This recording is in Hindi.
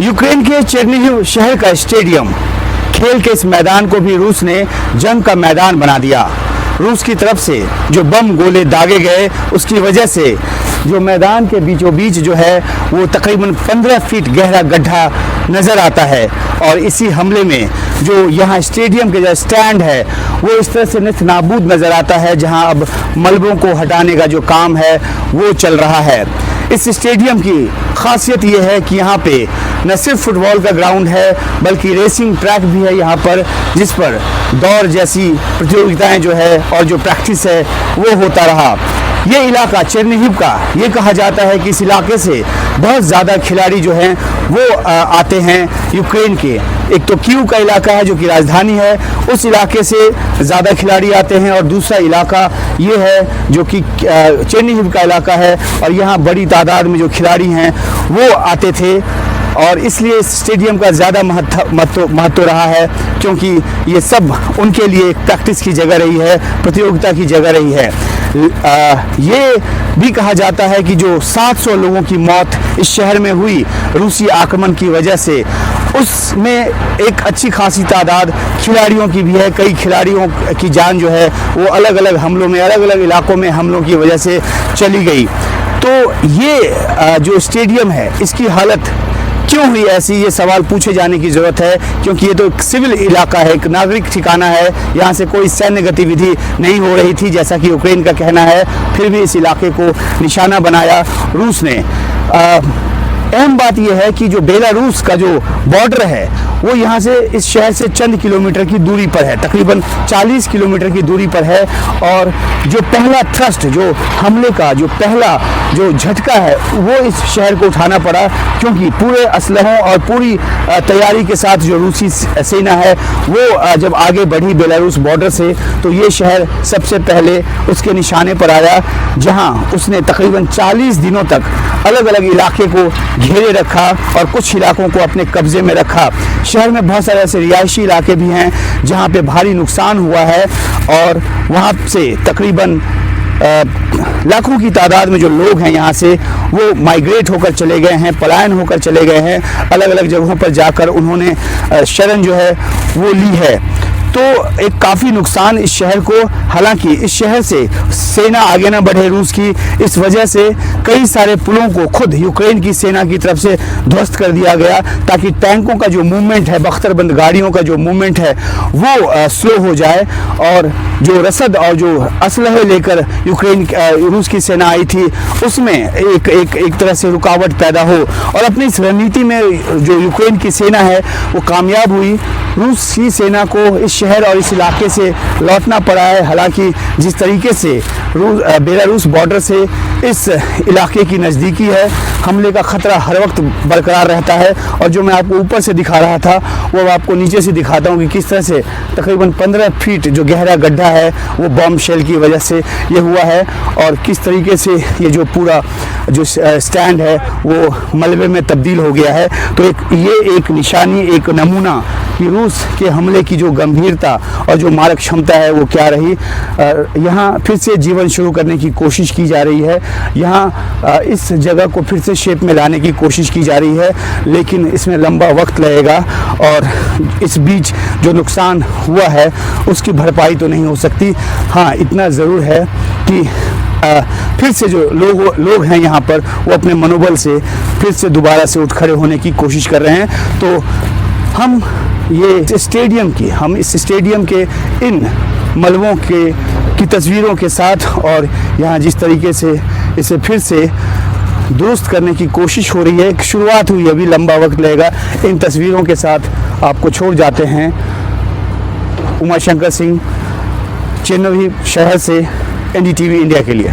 यूक्रेन के चेर्निहिव शहर का स्टेडियम, खेल के इस मैदान को भी रूस ने जंग का मैदान बना दिया। रूस की तरफ से जो बम गोले दागे गए उसकी वजह से जो मैदान के बीचों बीच जो है वो तकरीबन 15 फीट गहरा गड्ढा नज़र आता है। और इसी हमले में जो यहाँ स्टेडियम के जो स्टैंड है वो इस तरह से नित नाबूद नज़र आता है, जहाँ अब मलबों को हटाने का जो काम है वो चल रहा है। इस स्टेडियम की खासियत ये है कि यहाँ पे न सिर्फ फुटबॉल का ग्राउंड है बल्कि रेसिंग ट्रैक भी है यहाँ पर, जिस पर दौड़ जैसी प्रतियोगिताएं जो है और जो प्रैक्टिस है वो होता रहा। ये इलाका चेर्निहिव का, ये कहा जाता है कि इस इलाके से बहुत ज़्यादा खिलाड़ी जो हैं वो आते हैं यूक्रेन के। एक तो कीव का इलाका है जो कि राजधानी है, उस इलाके से ज़्यादा खिलाड़ी आते हैं, और दूसरा इलाका ये है जो कि चेर्निहिव का इलाका है, और यहाँ बड़ी तादाद में जो खिलाड़ी हैं वो आते थे। और इसलिए इस स्टेडियम का ज़्यादा महत्व रहा है, क्योंकि ये सब उनके लिए एक प्रैक्टिस की जगह रही है, प्रतियोगिता की जगह रही है। ये भी कहा जाता है कि जो 700 लोगों की मौत इस शहर में हुई रूसी आक्रमण की वजह से, उसमें एक अच्छी खासी तादाद खिलाड़ियों की भी है। कई खिलाड़ियों की जान जो है वो अलग अलग हमलों में, अलग अलग इलाकों में हमलों की वजह से चली गई। तो ये जो स्टेडियम है इसकी हालत क्यों हुई ऐसी, ये सवाल पूछे जाने की ज़रूरत है, क्योंकि ये तो एक सिविल इलाका है, एक नागरिक ठिकाना है। यहाँ से कोई सैन्य गतिविधि नहीं हो रही थी जैसा कि यूक्रेन का कहना है, फिर भी इस इलाके को निशाना बनाया रूस ने। अहम बात यह है कि जो बेलारूस का जो बॉर्डर है वो यहाँ से इस शहर से चंद किलोमीटर की दूरी पर है, तकरीबन 40 किलोमीटर की दूरी पर है। और जो पहला थ्रस्ट, जो हमले का जो पहला जो झटका है वो इस शहर को उठाना पड़ा, क्योंकि पूरे असलहों और पूरी तैयारी के साथ जो रूसी सेना है वो जब आगे बढ़ी बेलारूस बॉर्डर से, तो ये शहर सबसे पहले उसके निशाने पर आया, जहाँ उसने तकरीबन 40 दिनों तक अलग अलग इलाके को घेरे रखा और कुछ इलाकों को अपने कब्जे में रखा। शहर में बहुत सारे ऐसे रिहायशी इलाके भी हैं जहाँ पे भारी नुकसान हुआ है, और वहाँ से तकरीबन लाखों की तादाद में जो लोग हैं यहाँ से वो माइग्रेट होकर चले गए हैं, पलायन होकर चले गए हैं। अलग अलग जगहों पर जाकर उन्होंने शरण जो है वो ली है। तो एक काफ़ी नुकसान इस शहर को, हालांकि इस शहर से सेना आगे ना बढ़े रूस की, इस वजह से कई सारे पुलों को खुद यूक्रेन की सेना की तरफ से ध्वस्त कर दिया गया, ताकि टैंकों का जो मूवमेंट है, बख्तरबंद गाड़ियों का जो मूवमेंट है वो स्लो हो जाए, और जो रसद और जो असलहे लेकर रूस की सेना आई थी उसमें एक तरह से रुकावट पैदा हो। और अपनी इस रणनीति में जो यूक्रेन की सेना है वो कामयाब हुई। रूस की सेना को इस शहर और इस इलाके से लौटना पड़ा है। हालांकि जिस तरीके से बेलारूस बॉर्डर से इस इलाके की नज़दीकी है, हमले का ख़तरा हर वक्त बरकरार रहता है। और जो मैं आपको ऊपर से दिखा रहा था वो आपको नीचे से दिखाता हूँ कि किस तरह से तकरीबन 15 फीट जो गहरा गड्ढा है वो बम शेल की वजह से ये हुआ है, और किस तरीके से ये जो पूरा जो स्टैंड है वो मलबे में तब्दील हो गया है। तो ये एक निशानी, एक नमूना कि रूस के हमले की जो गंभीरता और जो मारक क्षमता है वो क्या रही। यहाँ फिर से जीवन शुरू करने की कोशिश की जा रही है, यहाँ इस जगह को फिर से शेप में लाने की कोशिश की जा रही है, लेकिन इसमें लंबा वक्त लगेगा, और इस बीच जो नुकसान हुआ है उसकी भरपाई तो नहीं हो सकती। हाँ, इतना ज़रूर है कि फिर से जो लोग हैं यहाँ पर वो अपने मनोबल से फिर से दोबारा से उठ खड़े होने की कोशिश कर रहे हैं। तो हम इस स्टेडियम के इन मलबों की तस्वीरों के साथ, और यहाँ जिस तरीके से इसे फिर से दुरुस्त करने की कोशिश हो रही है, एक शुरुआत हुई, अभी लंबा वक्त लगेगा, इन तस्वीरों के साथ आपको छोड़ जाते हैं। उमाशंकर सिंह, चेर्निहिव शहर से, NDTV इंडिया के लिए।